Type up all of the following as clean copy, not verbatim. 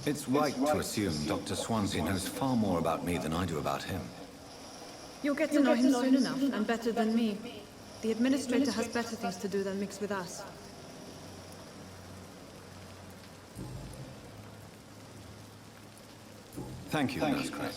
It's right to assume Dr. Swansea knows far more about me than I do about him. You'll get to know him soon enough, and better than me. The administrator has better things to do than mix with us. Thank you, Nurse Craig.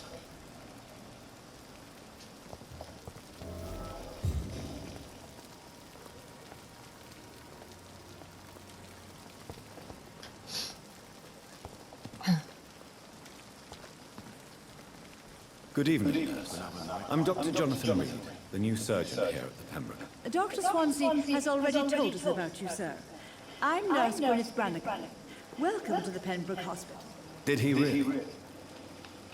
Good evening, nurse. I'm Dr. Jonathan Reed, the new surgeon here at the Pembroke. Dr. Swansea has already told us about you, sir. I'm Nurse Gwyneth Brannigan. Welcome to the Pembroke Hospital. Did he really?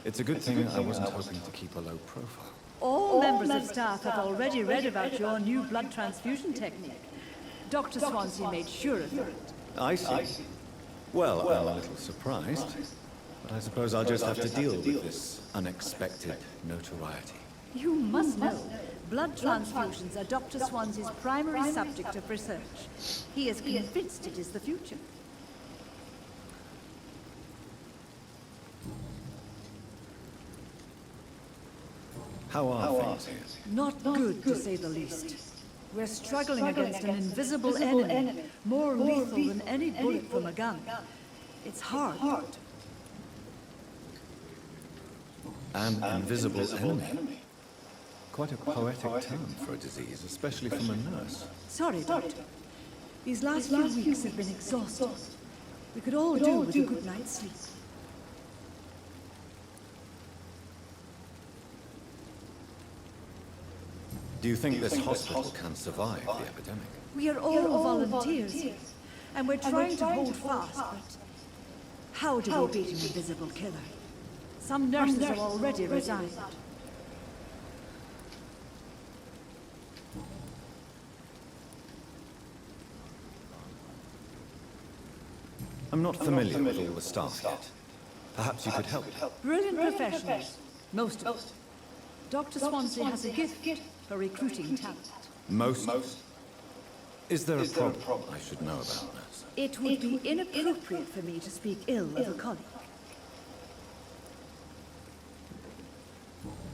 It's a good thing I wasn't hoping to keep a low profile. All members of staff have already read about your new blood transfusion technique. Dr. Swansea made sure of it. I see. Well, I'm a little surprised, but I suppose I'll just have to deal with this unexpected notoriety. You must know, blood transfusions are Dr. Swansea's primary subject of research. He is convinced it is the future. How are things here? Not good, to say the least. We're struggling against an invisible enemy, more lethal than any bullet from a gun. It's hard. An invisible enemy? Quite a poetic term for a disease, especially from a nurse. Sorry, Doctor. These last few weeks have been exhausting. We could all do with a good night's sleep. Do you think this hospital can survive the epidemic? We are all volunteers here, and we're trying to hold fast, but how do we beat an invisible killer? Some nurses have already resigned. I'm not familiar with all the staff yet. Perhaps you could help. Brilliant professionals, most of them. Dr. Swansea has a gift for recruiting talent. Most? Is there a problem I should know about, nurse? It would be inappropriate for me to speak ill of a colleague.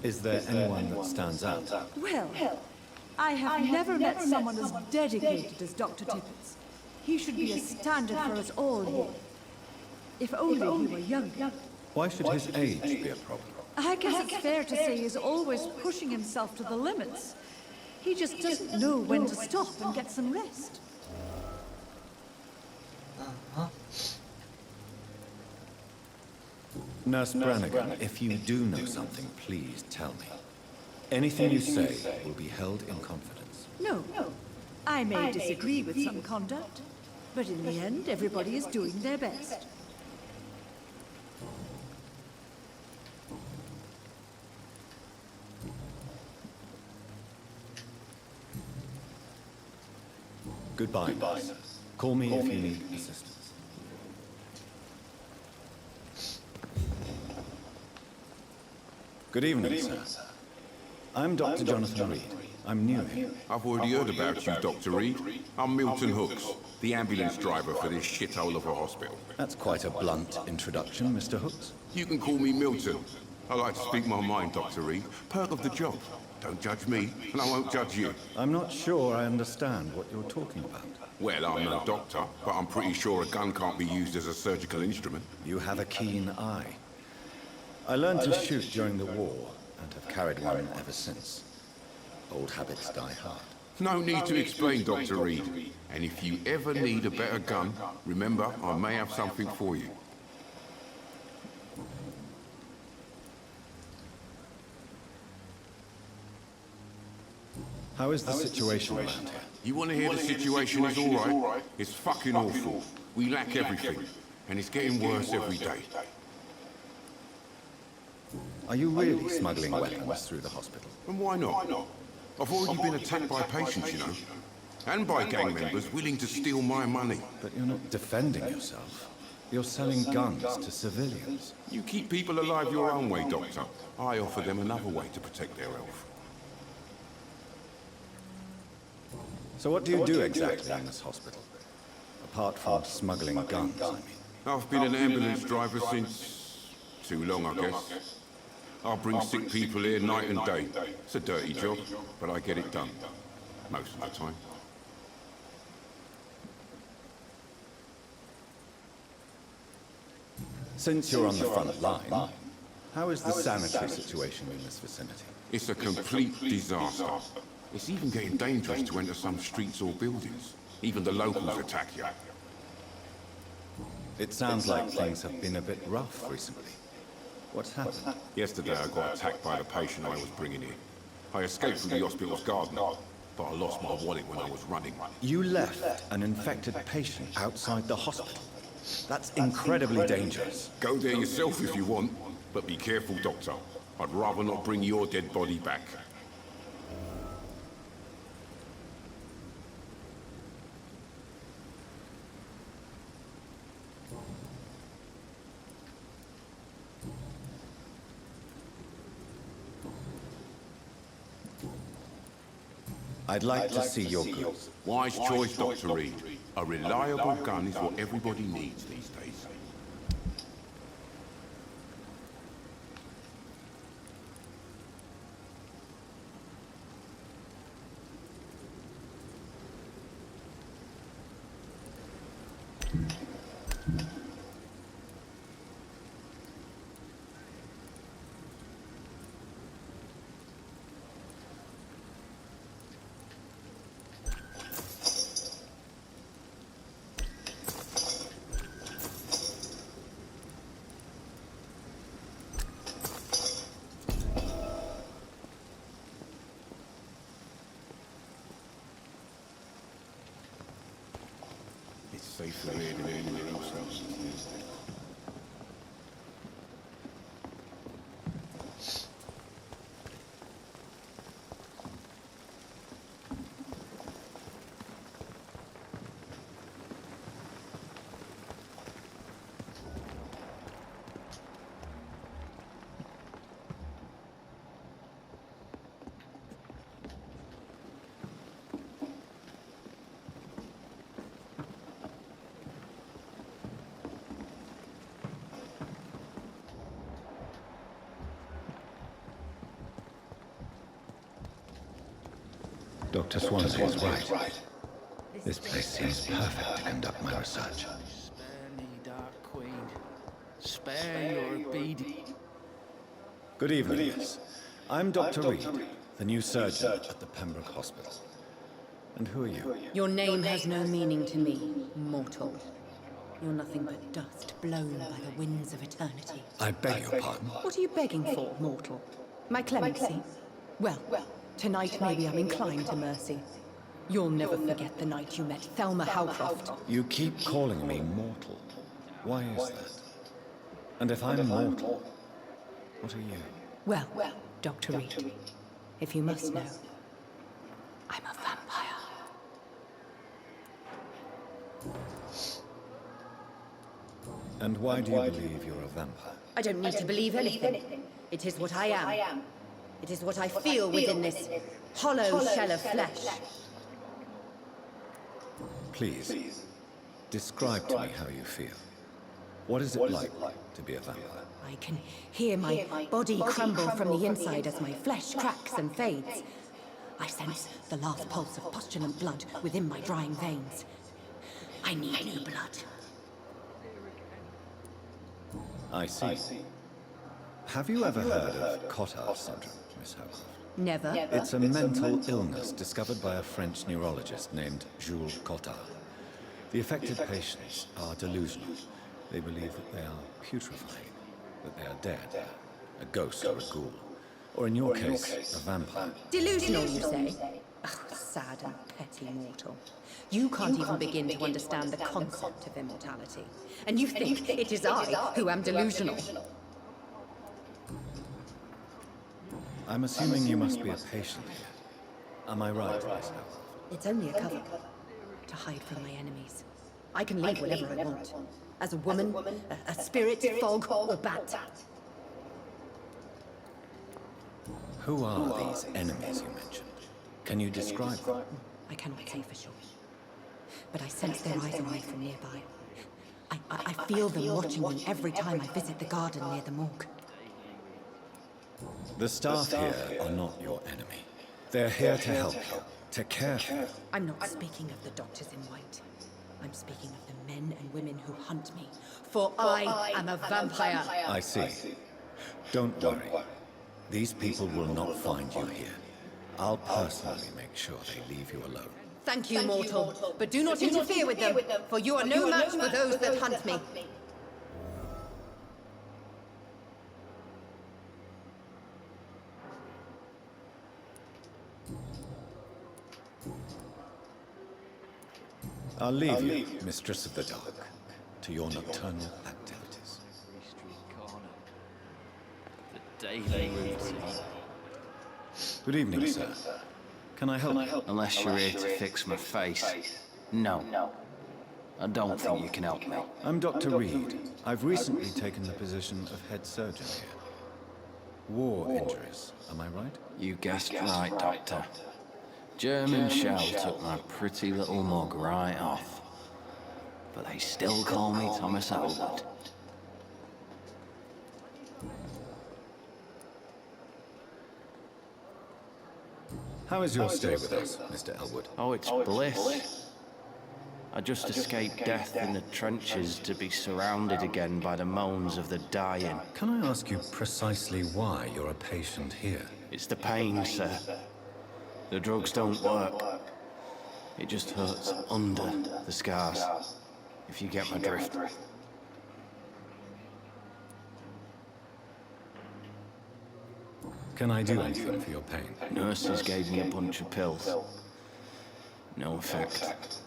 Is there anyone that stands out? Well, I have never met someone as dedicated as Dr. Tippett. He should be a standard for us all here. If only he were younger. Why should his age be a problem? I guess it's fair to say he's always pushing himself to the limits. He just doesn't know when to stop and get some rest. Nurse Brannigan, if you do know something, please tell me. Anything you say will be held in confidence. No. I may disagree with some conduct, but in the end, everybody is doing their best. Goodbye, nurse. Call me if you need assistance. Good evening, sir. I'm Dr. Jonathan Reed. I'm new here. I've already heard about you, Dr. Reed. I'm Milton Hooks, the ambulance driver for this shithole of a hospital. That's quite a blunt introduction, Mr. Hooks. You can call me Milton. I like to speak my mind, Dr. Reed. Perk of the job. Don't judge me, and I won't judge you. I'm not sure I understand what you're talking about. Well, I'm no doctor, but I'm pretty sure a gun can't be used as a surgical instrument. You have a keen eye. I learned to shoot during the war, and have carried one ever since. Old habits die hard. No need to explain, Dr. Reed. And if you ever need a better gun, remember, I may have something for you. How is the situation around here? You want to hear the situation is all right? It's fucking awful. We lack everything, and it's getting worse every day. Are you really smuggling weapons through the hospital? And why not? I've already been attacked by patients, you know. And by gang members willing to steal my money. But you're not defending yourself. You're selling guns to civilians. You keep people alive your own way, Doctor. I offer them another way to protect their health. So what do you do exactly in this hospital? Apart from smuggling guns, I mean. I've been an ambulance driver since... too long, I guess. I bring sick people here night and day. It's a dirty job, but I get it done. Most of the time. Since you're on the front line, how is the sanitary situation in this vicinity? It's a complete disaster. It's even getting dangerous to enter some streets or buildings. Even the locals attack you. It sounds like things have been a bit rough recently. What's happened? Yesterday I got attacked by the patient I was bringing in. I escaped from the hospital's garden, but I lost my wallet when I was running. You left an infected patient outside the hospital? That's incredibly dangerous. Go there yourself if you want, but be careful, Doctor. I'd rather not bring your dead body back. I'd like to see your goods. Wise choice, Dr. Reed. A reliable gun is what everybody needs these days. It's safer here than anywhere else. Dr. Swansea is right. This place seems perfect to conduct my research. Spare me, Dark Queen. Spare your beady. Good evening, miss. I'm Dr. Reed, the new surgeon at the Pembroke Hospital. And who are you? Your name has no meaning to me, mortal. You're nothing but dust blown by the winds of eternity. I beg your pardon. What are you begging for, mortal? My clemency? Well, tonight maybe I'm inclined to mercy. You'll never forget the night you met Thelma Howcroft. You keep calling me mortal. Why is that? And if I'm mortal, what are you? Well, Dr. Reed, if you must know, I'm a vampire. And why do you believe you're a vampire? I don't need to believe anything. It is what I am. It is what I feel within this hollow shell of flesh. Please, describe to me how you feel. What is it like to be a vampire? I can hear my body crumble from the inside as my flesh cracks and fades. I sense the last pulse of postulant blood within my drying veins. I need new blood. I see. Have you ever heard of Cotard syndrome, Miss Howcroft? Never. It's a mental illness discovered by a French neurologist named Jules Cotard. The affected patients are delusional. They believe that they are putrefying, that they are dead, a ghost or a ghoul, or in your case, a vampire. Delusional, you say? Oh, sad and petty mortal. You can't even begin to understand the concept of immortality. And you think it is I who am delusional. I'm assuming you must be a patient here. Am I right, Miss Howcroft? It's only a cover to hide from my enemies. I can leave whenever I want. As a woman, a spirit, fog, or bat. Who are these enemies you mentioned? Can you describe them? I cannot say for sure. But I sense their eyes on me from nearby. I feel them watching me every time I visit the garden near the morgue. The staff here are not your enemy. They're here to help you, to care for you. I'm not speaking of the doctors in white. I'm speaking of the men and women who hunt me. For I am a vampire. I see. Don't worry. These people will not find you here. I'll personally make sure they leave you alone. Thank you, mortal. But do not interfere with them, for you are no match for those that hunt me. I'll leave you, Mistress of the Dark, to your nocturnal activities. Street corner. The daily routine. Good evening, sir. Can I help you? Unless you're here to fix my face. No. I don't think you can help me. I'm Dr. Reed. I've recently taken the position of head surgeon here. War injuries, am I right? You guessed right, Doctor. German shell took my pretty little mug right off. But they still call me Thomas Elwood. How is your stay with us, Mr. Elwood? Oh, it's bliss. I just escaped death in the trenches to be surrounded again by the moans of the dying. Can I ask you precisely why you're a patient here? It's the pain, sir. The drugs don't work. It just hurts under the scars, if you get my drift. Can I do anything for your pain? Nurses gave me a bunch of pills. No effect.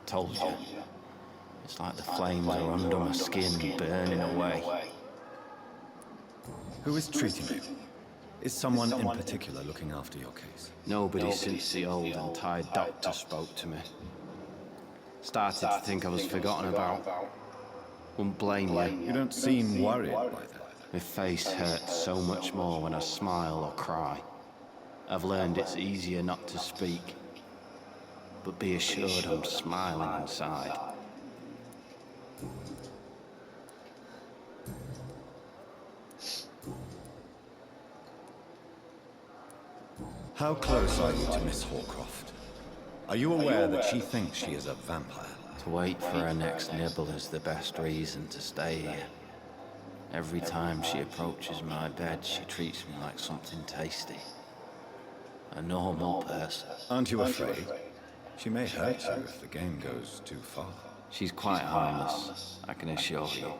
Told you. It's like the flames are under my skin, burning away. Who is treating you? Is someone in particular looking after your case? Nobody since the old and tired doctor spoke to me. Started to think I was forgotten about. Wouldn't blame you. You don't seem worried by that. My face hurts so much more when I smile or cry. I've learned it's easier not to speak. But be assured I'm smiling inside. How close are you to Miss Horcroft? Are you aware that she thinks she is a vampire? To wait for her next nibble is the best reason to stay here. Every time she approaches my bed, she treats me like something tasty. A normal person. Aren't you afraid? She may hurt you if the game goes too far. She's quite harmless, I can assure you.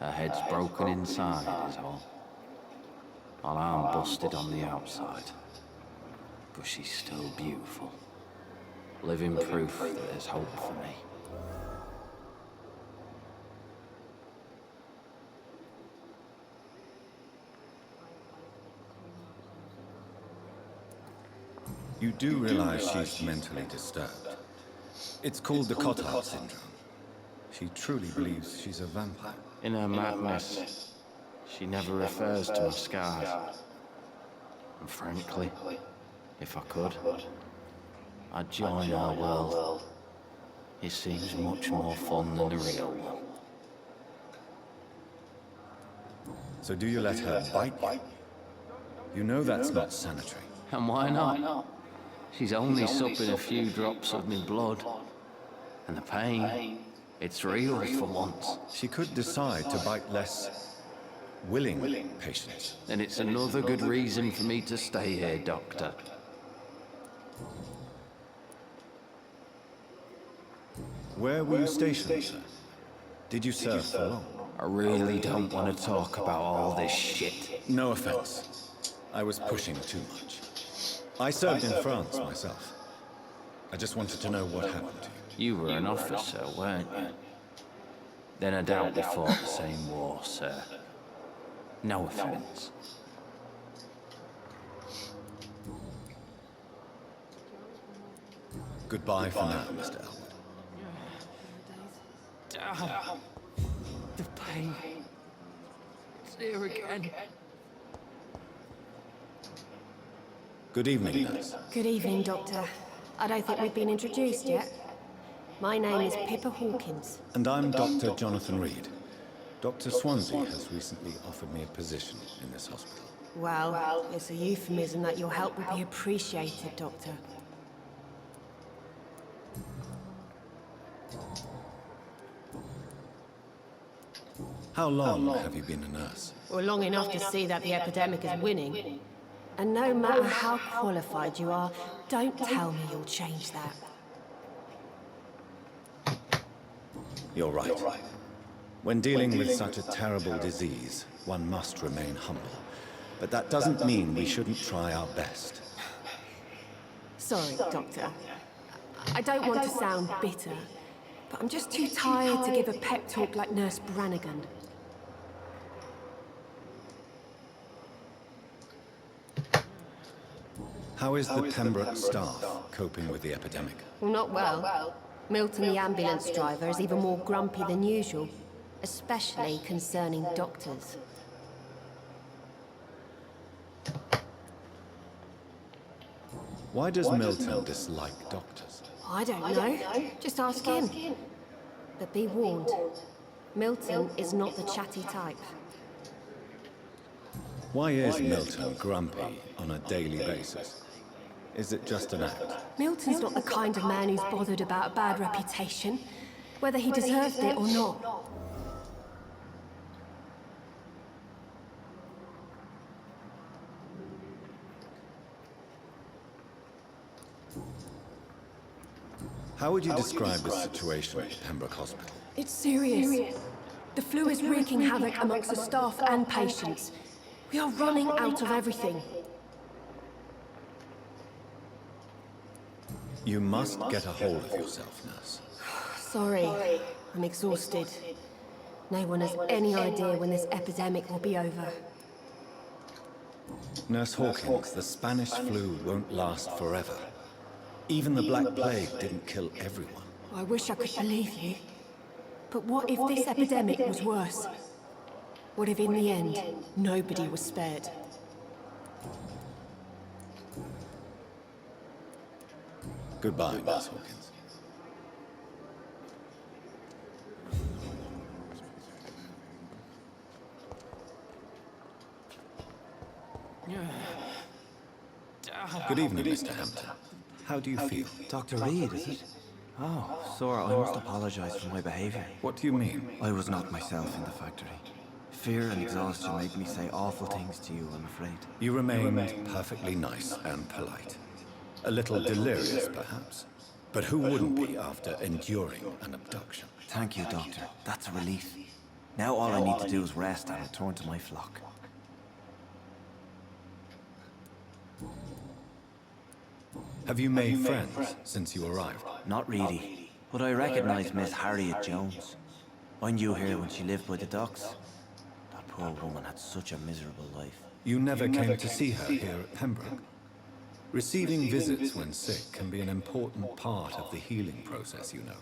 Her head's broken inside is all. Her arm busted on the outside. But she's still beautiful. Living proof that there's hope for me. You do realize she's mentally disturbed. It's called the Cotard syndrome. She truly believes she's a vampire. In her madness, she never refers to my scars. And frankly, if I could, I'd join our world. It seems much more fun than the real one. So do you let her bite you? You know that's not sanitary. And why not? She's only supping a few drops of me blood. And the pain, it's real for once. She could decide to bite less willing patients. And it's another good reason for me to stay here, Doctor. Where were you stationed, sir? Did you serve for long? I really don't want to talk about all this shit. No offense. I was pushing too much. I served in France myself. I just wanted to know what happened to you. You were an officer, weren't you? Then I doubt we fought the same war, sir. No offense. Goodbye for now, Mr. Elwood. Damn. The pain. It's here again. Good evening, nurse. Good evening, Doctor. I don't think we've been introduced yet. My name is Pippa Hawkins. And I'm Dr. Jonathan Reed. Dr. Swansea has recently offered me a position in this hospital. Well, it's a euphemism that your help will be appreciated, Doctor. How long have you been a nurse? Well, long enough to see that the epidemic is winning. And no matter how qualified you are, don't tell me you'll change that. You're right. When dealing with such a terrible disease, one must remain humble. But that doesn't mean we shouldn't try our best. Sorry, Doctor. I don't want to sound bitter, but I'm just too tired to give a pep talk like Nurse Brannigan. How is the Pembroke staff coping with the epidemic? Well, not well. Milton, the ambulance driver, is even more grumpy than usual, especially concerning doctors. Why does Milton dislike doctors? I don't know. Just ask him. But be warned, Milton is not the chatty type. Why is Milton grumpy on a daily basis? Is it just an act? Milton's not the kind of man who's bothered about a bad reputation, whether he deserved it or not. How would you describe the situation at Pembroke Hospital? It's serious. The flu is wreaking havoc amongst the staff and patients. We are running out of everything. You must get a hold of yourself, nurse. Sorry, I'm exhausted. No one has any idea when this epidemic will be over. Nurse Hawkins, the Spanish flu won't last forever. Even the Black Plague didn't kill everyone. I wish I could believe you. But what if this epidemic was worse? What if in the end, nobody was spared? Goodbye, Nurse Hawkins. Good evening, Mr. Hampton. How do you feel? Dr. Reed, is it? Oh, sir, I must apologize for my behavior. What do you mean? I was not myself in the factory. Fear and exhaustion made me say awful things to you, I'm afraid. You remained perfectly nice and polite. A little delirious, perhaps. But who wouldn't be after enduring an abduction? Thank you, Doctor. That's a relief. Now all I need to do is rest and return to my flock. Have you made friends since you arrived? Not really, but I recognize Miss Harriet Jones. I knew her when she lived by the docks. That poor woman had such a miserable life. You never came to see her here at Pembroke? Receiving visits when sick can be an important part of the healing process, you know.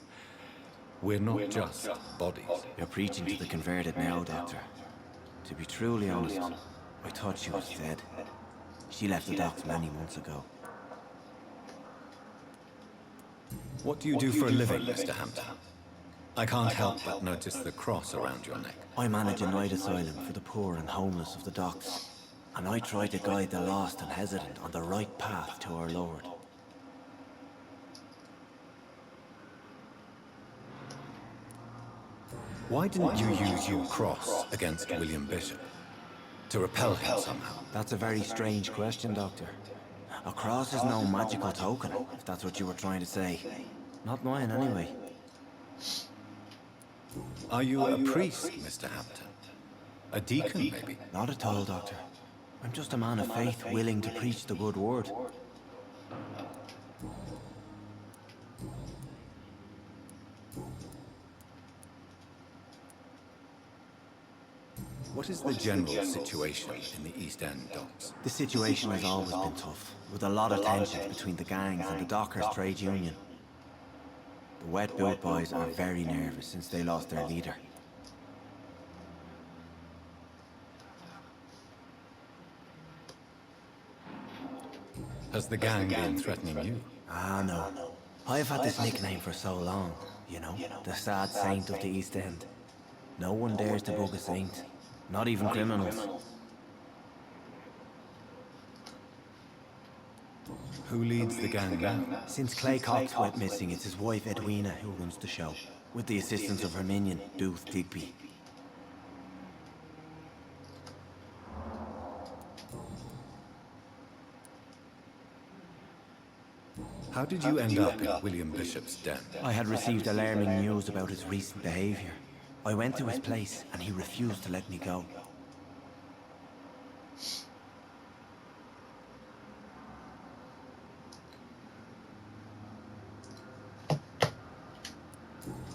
We're not just bodies. You're preaching to the converted now, Doctor. To be truly honest, I thought she was dead. She left the docks many months ago. What do you do for a living, Mr. Hampton? I can't help but notice the cross around your neck. I manage a night asylum for the poor and homeless of the docks. And I try to guide the lost and hesitant on the right path to our Lord. Why didn't you use your cross against William Bishop? To repel him somehow? That's a very strange question, Doctor. A cross is no magical token, if that's what you were trying to say. Not mine, anyway. Are you a priest, Mr. Hampton? A deacon, maybe? Not at all, Doctor. I'm just a man of faith willing to preach the good word. What is the general situation in the East End docks? The situation has always been tough, with a lot of tensions between the gangs and the Dockers Trade Union. The Wet Boot Boys are very nervous since they lost their leader. Has the gang been threatening you? Ah, no. I've had this nickname for so long, you know, the sad saint of the East End. No one dares to bug a saint, not even criminals. Who leads the gang now? Since Clay Cox went missing, it's his wife Edwina who runs the show, with the assistance of her minion, Dooth Digby. How did you end up in William Bishop's den? I had received alarming news about his recent behavior. I went to his place and he refused to let me go.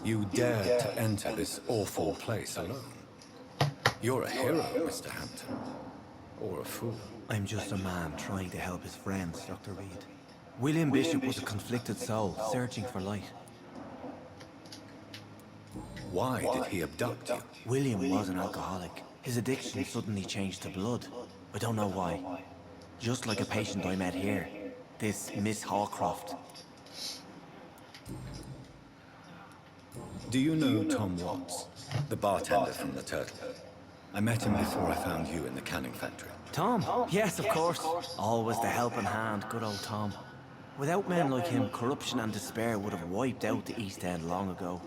You dared to enter this awful place alone. You're a hero, Mr. Hampton. Or a fool. I'm just a man trying to help his friends, Dr. Reed. William Bishop was a conflicted soul, searching for light. Why did he abduct you? William was an alcoholic. His addiction suddenly changed to blood. I don't know why. Just like a patient I met here. This Miss Hawcroft. Do you know Tom Watts, the bartender from the Turtle? I met him before I found you in the canning factory. Tom? Yes, of course. Always the helping hand, good old Tom. Without men like him, corruption and despair would have wiped out the East End long ago.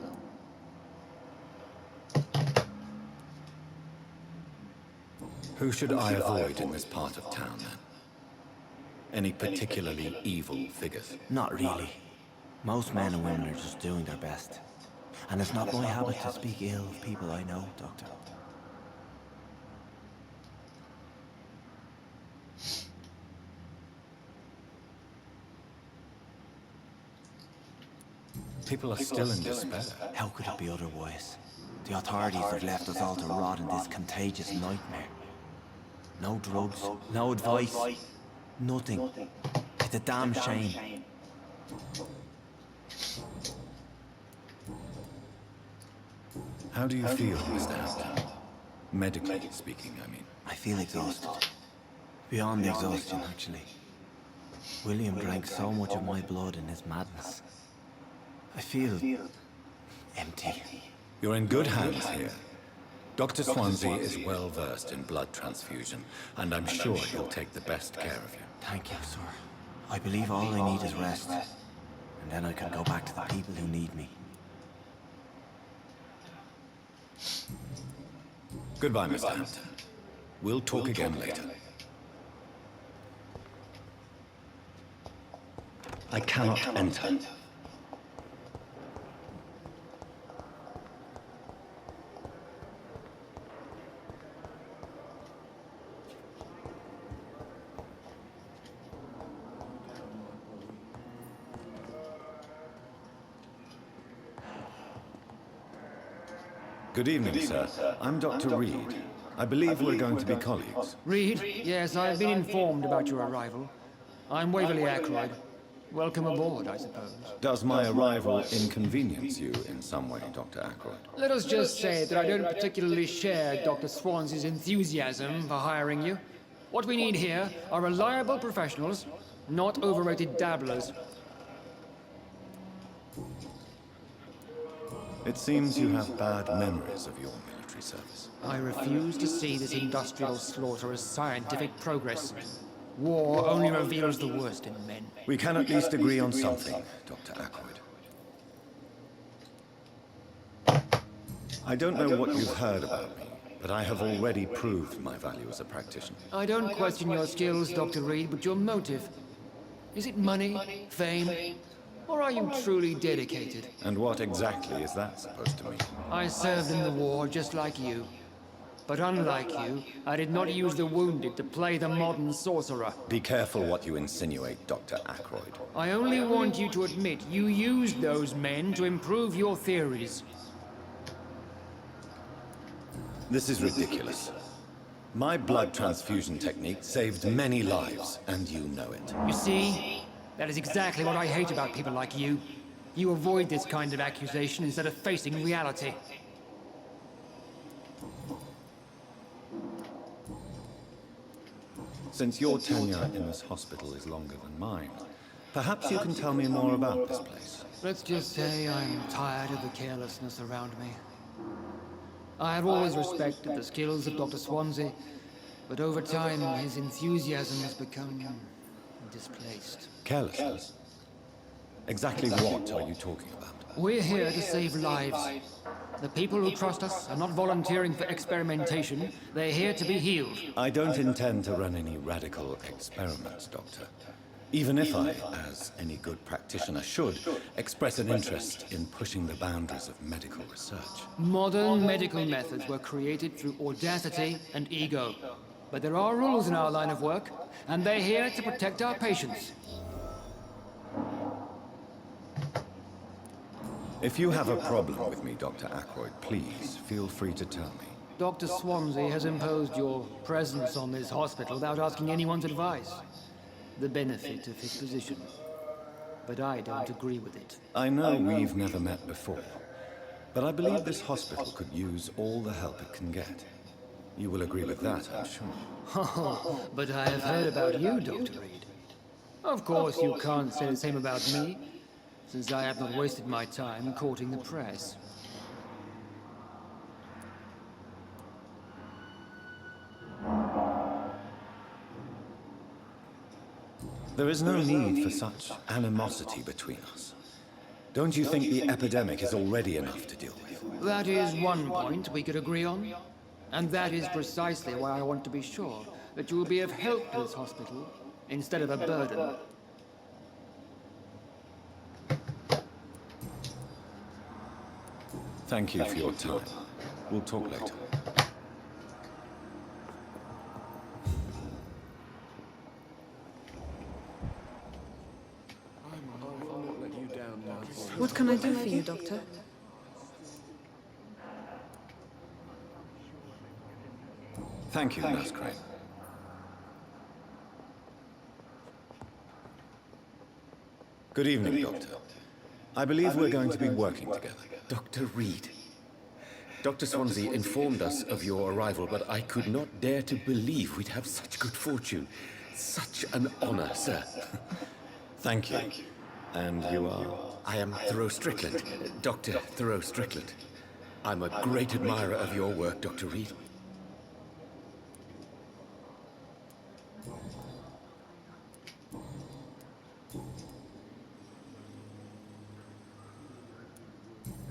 Who should I avoid in this part of town, then? Any particularly evil figures? Not really. Most men and women are just doing their best. And it's not my habit to speak ill of people I know, Doctor. People are still in despair. How could it be otherwise? The authorities have left us all to rot in this contagious nightmare. No drugs, no advice, nothing. It's a damn shame. How do you feel, Mr. Hampton? Medically speaking, I mean. I feel exhausted. Beyond exhaustion, actually. William drank so much of my blood in his madness. I feel empty. You're in good hands here. Dr. Swansea is well versed in blood transfusion, and I'm sure he'll take the best care of you. Thank you, sir. I believe all I need is rest. And then I can go back to the people who need me. Goodbye, Mr. Hampton. We'll talk again later. I cannot enter. Good evening, sir. I'm Dr. Reed. I believe we're going to be colleagues. Reed? Yes, I've been informed about your arrival. I'm Waverly Ackroyd. Welcome aboard, I suppose. Does my arrival inconvenience you in some way, Dr. Ackroyd? Let us just say that I don't particularly share Dr. Swansea's enthusiasm for hiring you. What we need here are reliable professionals, not overrated dabblers. It seems you have bad memories of your military service. I refuse to see this industrial slaughter as scientific progress. War only reveals the worst in men. We can at least agree on something, Dr. Ackroyd. I don't know what you've heard about me, but I have already proved my value as a practitioner. I don't question your skills, Dr. Reed, but your motive. Is it money, fame, or are you truly dedicated? And what exactly is that supposed to mean? I served in the war just like you. But unlike you, I did not use the wounded to play the modern sorcerer. Be careful what you insinuate, Dr. Ackroyd. I only want you to admit you used those men to improve your theories. This is ridiculous. My blood transfusion technique saved many lives, and you know it. You see? That is exactly what I hate about people like you. You avoid this kind of accusation instead of facing reality. Since your tenure in this hospital is longer than mine, Perhaps you can tell me more about this place. Let's just say I'm tired of the carelessness around me. I have always respected the skills of Dr. Swansea, but over time his enthusiasm has become displaced. Carelessness? Exactly what are you talking about? We're here to save lives. The people who trust us are not volunteering for experimentation. They're here to be healed. I don't intend to run any radical experiments, Doctor. Even if I, as any good practitioner should, express an interest in pushing the boundaries of medical research. Modern medical methods were created through audacity and ego. But there are rules in our line of work, and they're here to protect our patients. If you have a problem with me, Dr. Ackroyd, please feel free to tell me. Dr. Swansea has imposed your presence on this hospital without asking anyone's advice. The benefit of his position. But I don't agree with it. I know we've never met before, but I believe this hospital could use all the help it can get. You will agree with that, I'm sure. Oh, but I have heard about you, Dr. Reed. Of course, you can't say the same about me, since I have not wasted my time courting the press. There is no need for such animosity between us. Don't you think the epidemic is already enough to deal with? That is one point we could agree on. And that is precisely why I want to be sure that you will be of help to this hospital instead of a burden. Thank you for your time. We'll talk later. What can I do for you, Doctor? Thank you, Nurse Crane. Good evening, Doctor. I believe we're going to be working together. Dr. Reed. Dr. Swansea informed us of your arrival, but I could not dare to believe we'd have such good fortune. Such an honor, sir. Thank you. And you are? I am Thoreau Strickland, Dr. Thoreau Strickland. I'm a great admirer of your work, Dr. Reed.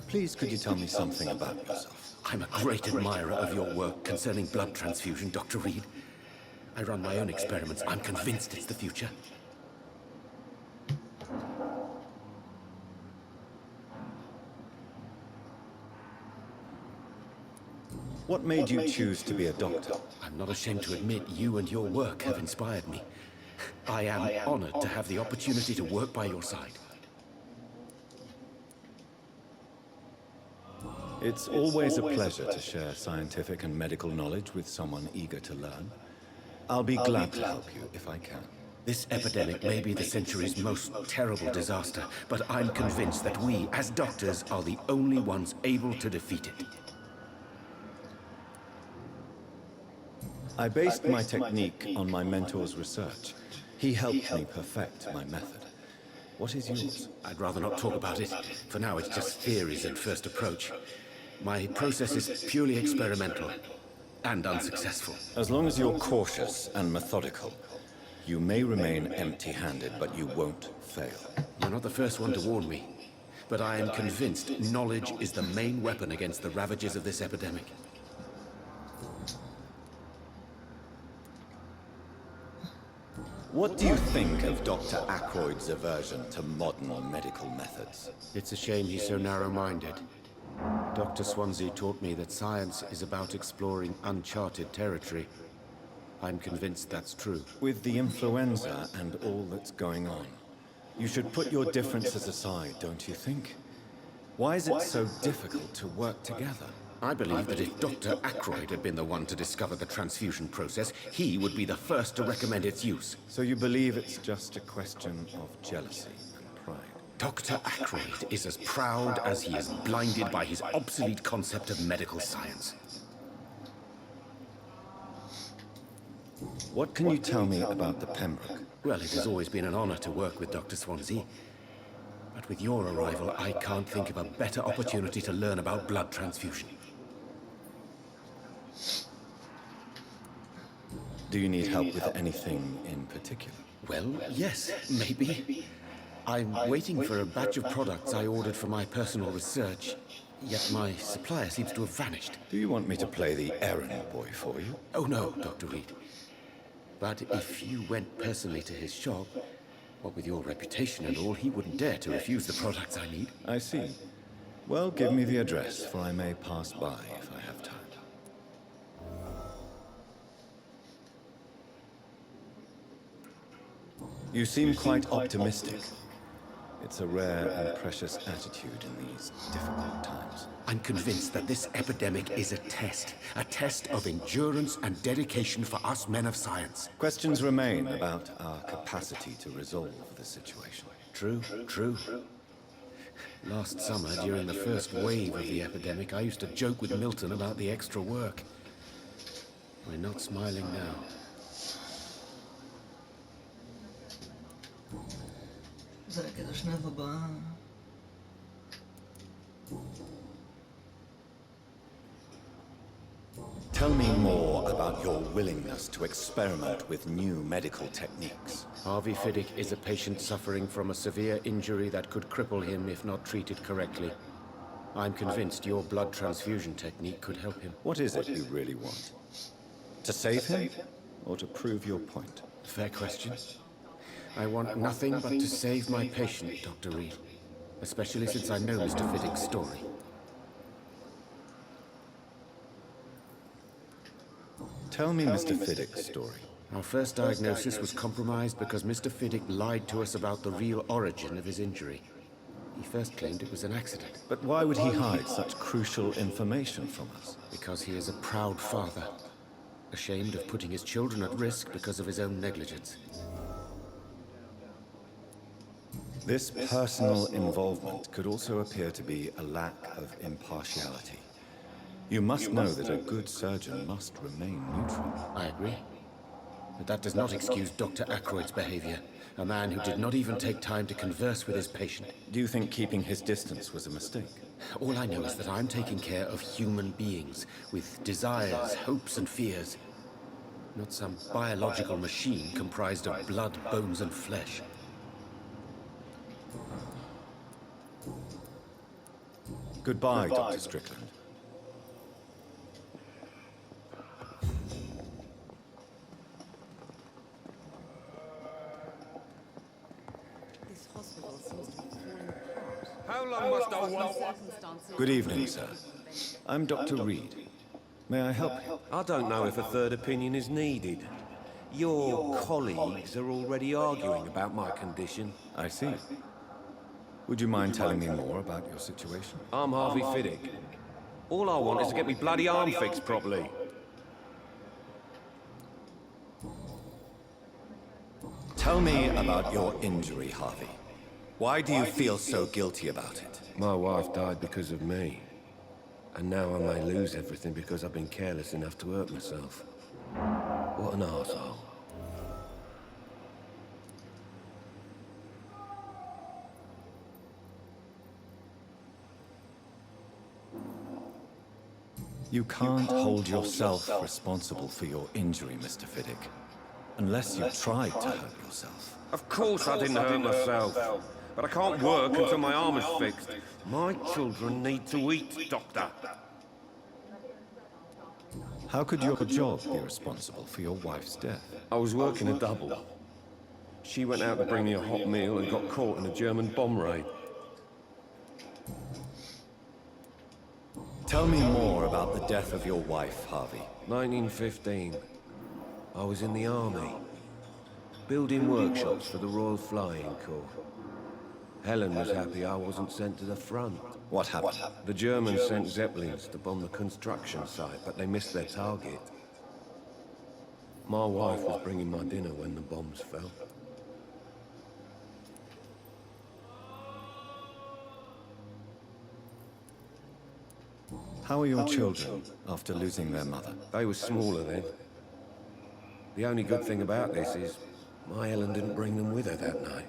Please, could you tell me something about yourself? I'm a great admirer of your work concerning blood transfusion, Dr. Reed. I run my own experiments. I'm convinced it's the future. What made you choose to be a doctor? I'm not ashamed to admit you and your work have inspired me. I am honored to have the opportunity to work by your side. It's always a pleasure to share scientific and medical knowledge with someone eager to learn. I'll be glad to help you if I can. This epidemic may be the century's most terrible disaster, but I'm convinced that we, as doctors, are the only ones able to defeat it. I based my technique on my mentor's research. He helped me perfect my method. What is yours? I'd rather not talk about it. For now, it's just theories at first approach. My process is purely experimental and unsuccessful. As long as you're cautious and methodical, you may remain empty-handed, but you won't fail. You're not the first one to warn me, but I am convinced knowledge is the main weapon against the ravages of this epidemic. What do you think of Dr. Ackroyd's aversion to modern medical methods? It's a shame he's so narrow-minded. Dr. Swansea taught me that science is about exploring uncharted territory. I'm convinced that's true. With the influenza and all that's going on, you should put your differences aside, don't you think? Why is it so difficult to work together? I believe that if Dr. Ackroyd had been the one to discover the transfusion process, he would be the first to recommend its use. So you believe it's just a question of jealousy and pride? Dr. Ackroyd is as proud as he is blinded by his obsolete concept of medical science. What can you tell me about the Pembroke? Well, it has always been an honor to work with Dr. Swansea. But with your arrival, I can't think of a better opportunity to learn about blood transfusion. Do you need help with anything in particular? Well, yes, maybe. I'm waiting for a batch of products I ordered for my personal research, yet my supplier seems to have vanished. Do you want me to play the errand boy for you? Oh no, Dr. Reed. But if you went personally to his shop, what with your reputation and all, he wouldn't dare to refuse the products I need. I see. Well, give me the address, for I may pass by if I have time. You seem quite optimistic. It's a rare and precious attitude in these difficult times. I'm convinced that this epidemic is a test of endurance and dedication for us men of science. Questions remain about our capacity to resolve the situation. True, true. Last summer, during the first wave of the epidemic, I used to joke with Milton about the extra work. We're not smiling now. Tell me more about your willingness to experiment with new medical techniques. Harvey Fiddick is a patient suffering from a severe injury that could cripple him if not treated correctly. I'm convinced your blood transfusion technique could help him. What is it you really want? To save him, or to prove your point? Fair question. I want nothing but to save my patient, Dr. Reed. Especially since I know Mr. Fiddick's story. Tell me Mr. Fiddick's story. Our first diagnosis was compromised because Mr. Fiddick lied to us about the real origin of his injury. He first claimed it was an accident. But why would he hide such crucial information from us? Because he is a proud father, ashamed of putting his children at risk because of his own negligence. This personal involvement could also appear to be a lack of impartiality. You must know that a good surgeon must remain neutral. I agree. But that does not excuse Dr. Ackroyd's behavior, a man who did not even take time to converse with his patient. Do you think keeping his distance was a mistake? All I know is that I'm taking care of human beings with desires, hopes, and fears. Not some biological machine comprised of blood, bones, and flesh. Goodbye, Dr. Strickland. How long must I wait? Good evening, sir. I'm Dr. Reed. May I help you? I don't know if a third opinion is needed. Your colleagues are already arguing about my condition. I see. Would you mind telling me more about your situation? I'm Harvey Fiddick. All I want is to get me bloody arm fixed properly. Tell me about your injury, Harvey. Why do you feel so guilty about it? My wife died because of me. And now I may lose everything because I've been careless enough to hurt myself. What an arsehole. You can't hold yourself responsible for your injury, Mr. Fiddick, unless you tried to hurt yourself. Of course I didn't hurt myself. But I can't work until my arm is fixed. My children need to eat, Doctor. How could your job be responsible for your wife's death? I was working a double. She went out to bring me a hot meal and got caught in a German bomb raid. Tell me more about the death of your wife, Harvey. 1915. I was in the army, building workshops for the Royal Flying Corps. Helen was happy I wasn't sent to the front. What happened? The Germans sent Zeppelins to bomb the construction site, but they missed their target. My wife was bringing my dinner when the bombs fell. How are your children after losing their mother? They were smaller then. The only good thing about this is my Helen didn't bring them with her that night.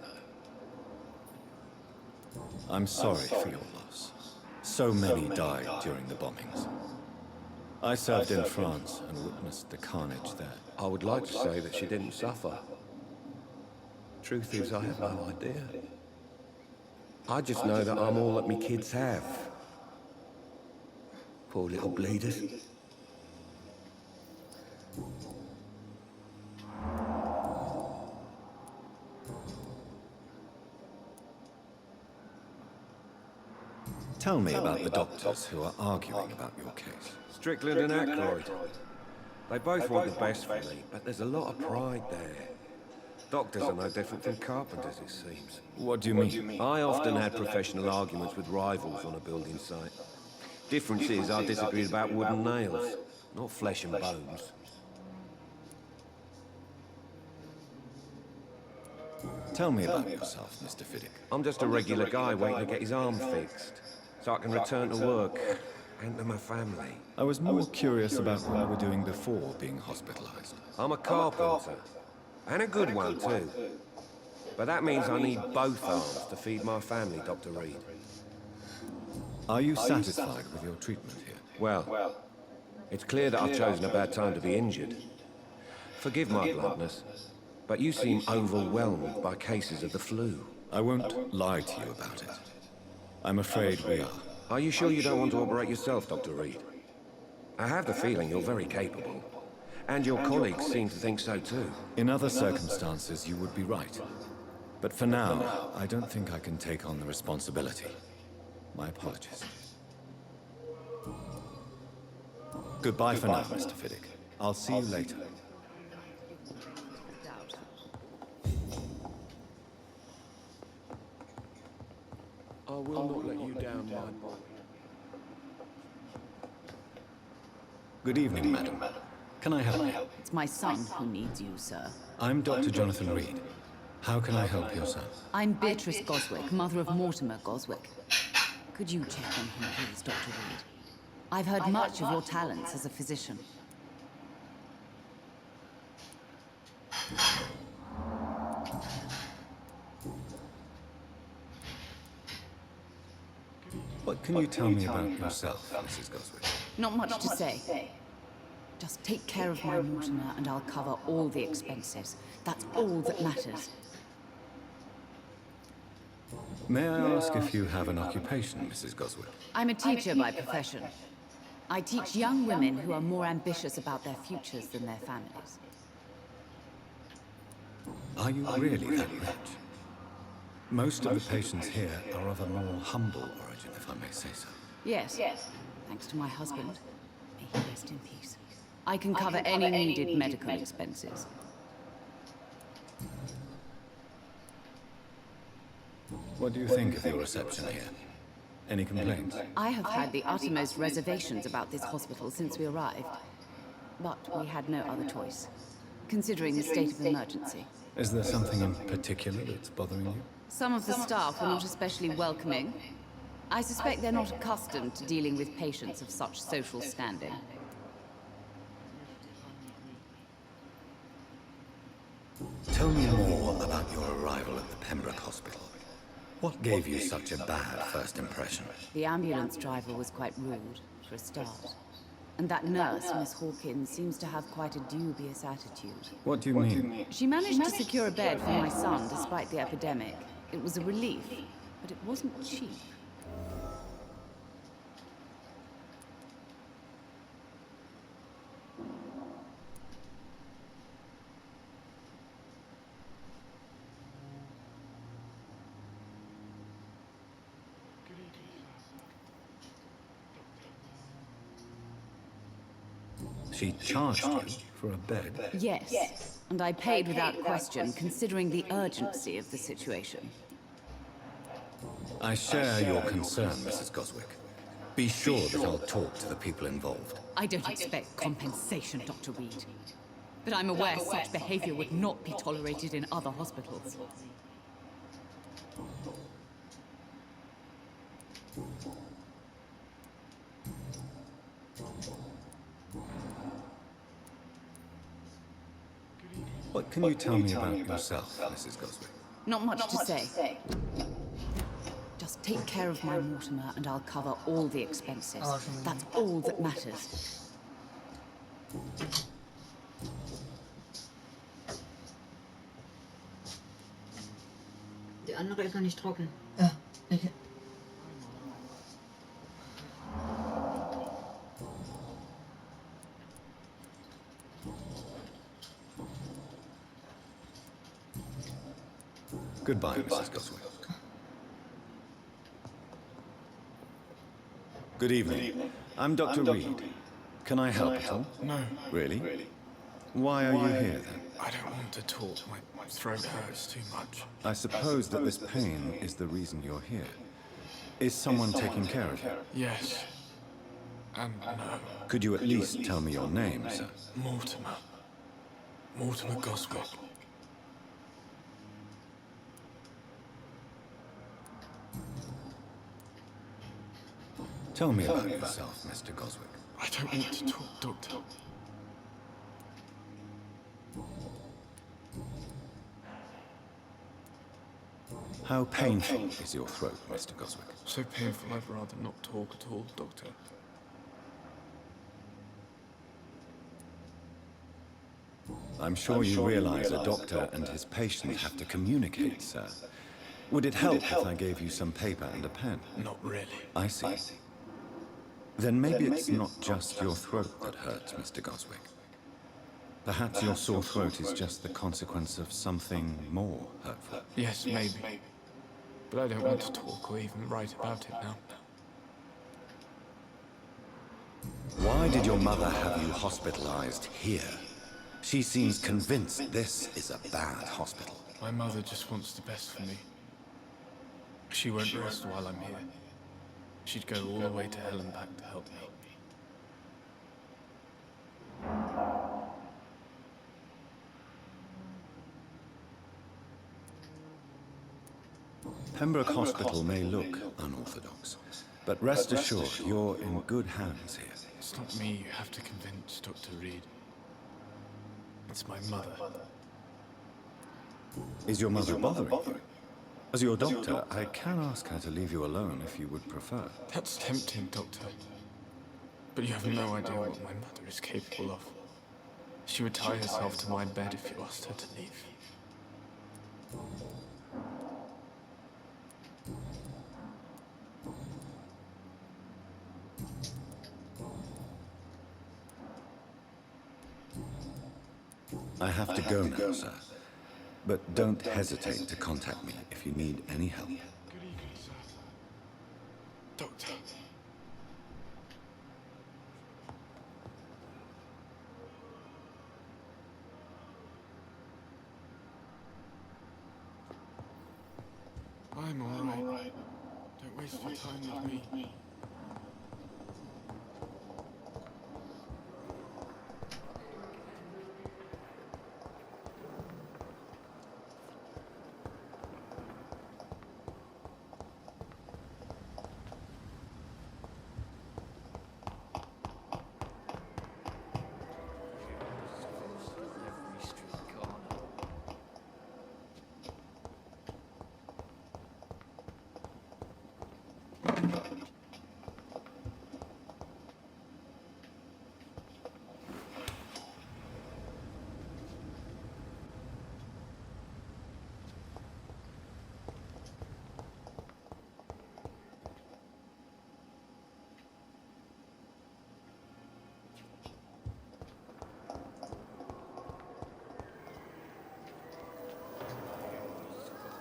I'm sorry for your loss. So many died during the bombings. I served in France and witnessed the carnage there. I would like to say that she didn't suffer. Truth is, I have no idea. I just know that I'm all that me kids have. Poor little bleeders. Tell me about the doctors who are arguing about your case. Strickland and Aykroyd. They both want the best for me, but there's a lot of pride there. Doctors are no different from carpenters, it seems. What do you mean? I often had professional arguments with rivals on a building site. Difference is, I disagreed about wooden nails, not flesh and bones. Tell me about yourself, Mr. Fiddick. I'm just a regular guy waiting to get his arm fixed, so I can return to work and to my family. I was more curious about what you were doing before being hospitalized. I'm a carpenter, and a good one too. But that means I need both arms to feed my family, Dr. Reed. Are you satisfied with your treatment here? Well, it's clear that I've chosen a bad time to be injured. Forgive my bluntness, but you seem overwhelmed by cases of the flu. I won't lie to you about it. I'm afraid we are. Are you sure you don't want to operate yourself, Dr. Reed? I have the feeling you're very capable. And your colleagues seem to think so too. In other circumstances, you would be right. But for now, I don't think I can take on the responsibility. My apologies. Goodbye for now, Mr. Fiddick. I'll see you later. I will not let you down, my boy. Good evening, madam. Can I help you? It's my son who needs you, sir. I'm Dr. Jonathan Reed. How can I help your son? I'm Beatrice Goswick, mother of Mortimer Goswick. Could you check on him, please, Dr. Reed? I've heard much of your talents as a physician. What can you tell me about yourself, Mrs. Goswick? Not much to say. Just take care of my Mortimer and I'll cover all the expenses. That's all that matters. May I ask if you have an occupation, Mrs. Goswick? I'm a teacher by profession. I teach young women who are more ambitious about their futures than their families. Are you really that rich? Most of the patients here are of a more humble origin, if I may say so. Yes, thanks to my husband. May he rest in peace. I can cover any needed medical expenses. What do you think of your reception here? Any complaints? I have had the uttermost reservations about this hospital since we arrived. But we had no other choice, considering the state of emergency. Is there something in particular that's bothering you? Some of the staff were not especially welcoming. I suspect they're not accustomed to dealing with patients of such social standing. Tell me more about your arrival at the Pembroke Hospital. What gave you such a bad first impression? The ambulance driver was quite rude, for a start. And that nurse, Miss Hawkins, seems to have quite a dubious attitude. What do you mean? She managed to secure a bed for my son despite the epidemic. It was a relief, but it wasn't cheap. She charged you for a bed? Yes, and I paid without question, considering the urgency of the situation. I share your concern, Mrs. Goswick. Be sure that I'll talk to the people involved. I don't expect compensation, Dr. Reed. But I'm aware such behavior would not be tolerated in other hospitals. What can you tell me about yourself, Mrs. Goswick? Not much to say. Just take care of my Mortimer and I'll cover all the expenses. That's all that matters. Die andere ist noch nicht trocken. Ja, okay. Goodbye, Mrs. Goswick. Good evening. I'm Dr. Reed. Can I help at all? No. Really? Why are you here, then? I don't want to talk. My throat hurts too much. I suppose that this pain is the reason you're here. Is someone taking care of you? Yes. And no. Could you at least tell me your name, sir? Mortimer. Mortimer Goswick. Tell me about yourself, Mr. Goswick. I don't want to talk, Doctor. How painful is your throat, Mr. Goswick? So painful I'd rather not talk at all, Doctor. I'm sure you realize a doctor and his patient have to communicate, sir. Would it help if I gave you some paper and a pen? Not really. I see. Then maybe it's not just your throat that hurts, Mr. Goswick. Perhaps your sore throat is just the consequence of something more hurtful. Yes, maybe. But I don't want to talk or even write about it now. Why did your mother have you hospitalized here? She seems convinced this is a bad hospital. My mother just wants the best for me. She won't rest while I'm here. She'd go all the way to hell and back to help me. Pembroke Hospital may look unorthodox, but rest assured you're in good hands here. It's not me you have to convince, Dr. Reed. It's my mother. Is your mother bothering you? As your doctor, I can ask her to leave you alone if you would prefer. That's tempting, Doctor. But you have no idea what my mother is capable of. She would tie herself to my bed if you asked her to leave. I have to go now, sir. But don't hesitate to contact me if you need any help. Good evening, sir. Doctor. I'm all right. Don't waste your time with me.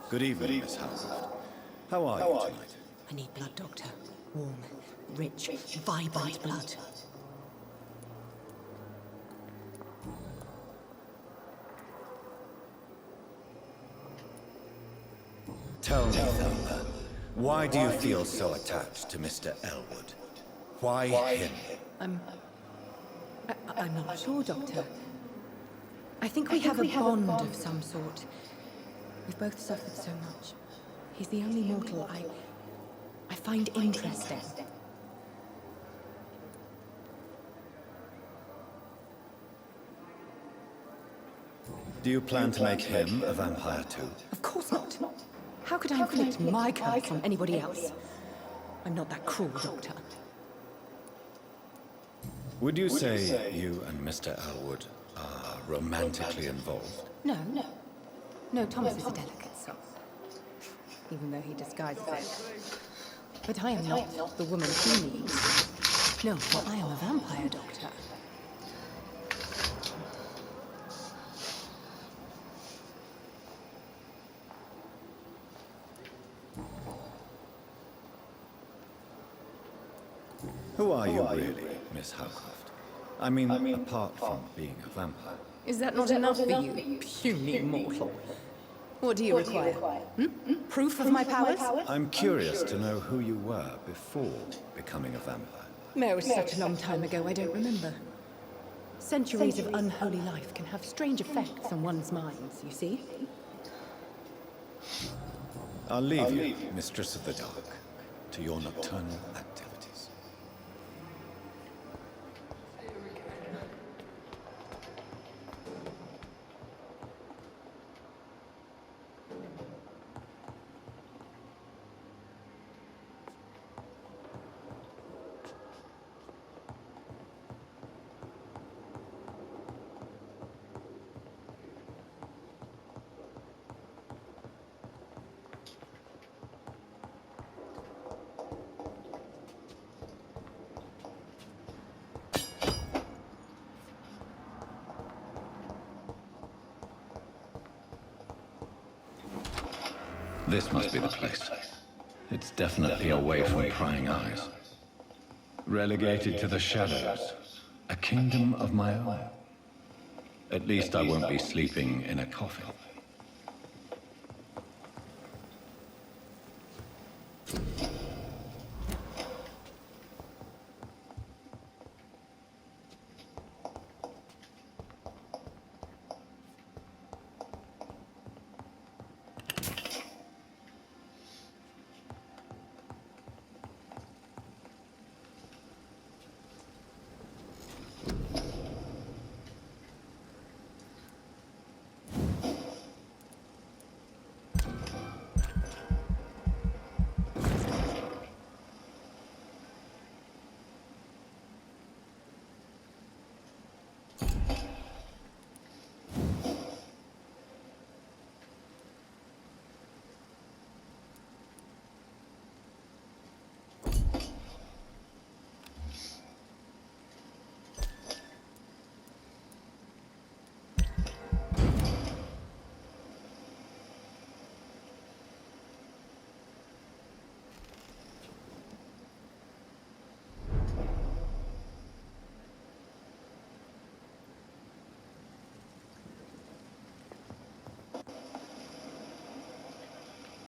Good evening, Miss Howard. How are you tonight? I need blood, Doctor. Warm, rich, vibrant blood. Tell me, Thelma, why do you feel so attached to Mr. Elwood? Why him? I'm not sure, Doctor. I think we have a bond of some sort. We've both suffered so much. He's the only mortal I find interesting. Do you plan to make him a vampire too? Of course not. How could I inflict my curse on anybody else? I'm not that cruel, Doctor. Would you say you and Mr. Elwood are romantically involved? No. No, Thomas is a delicate soul. Even though he disguises it. But I am not the woman he needs. No, for I am a vampire, Doctor. Who are you really, Miss Howcroft? I mean, apart from being a vampire. Is that not enough for you, puny mortal? What do you require? Proof of my powers? I'm curious to know who you were before becoming a vampire. No, it's such a long time ago, I don't remember. Centuries of unholy life can have strange effects on one's minds, you see? I'll leave you, Mistress of the Dark, to your nocturnal activities. This must be the place. It's definitely away from prying eyes. Relegated to the shadows. A kingdom of my own. At least I won't be sleeping in a coffin.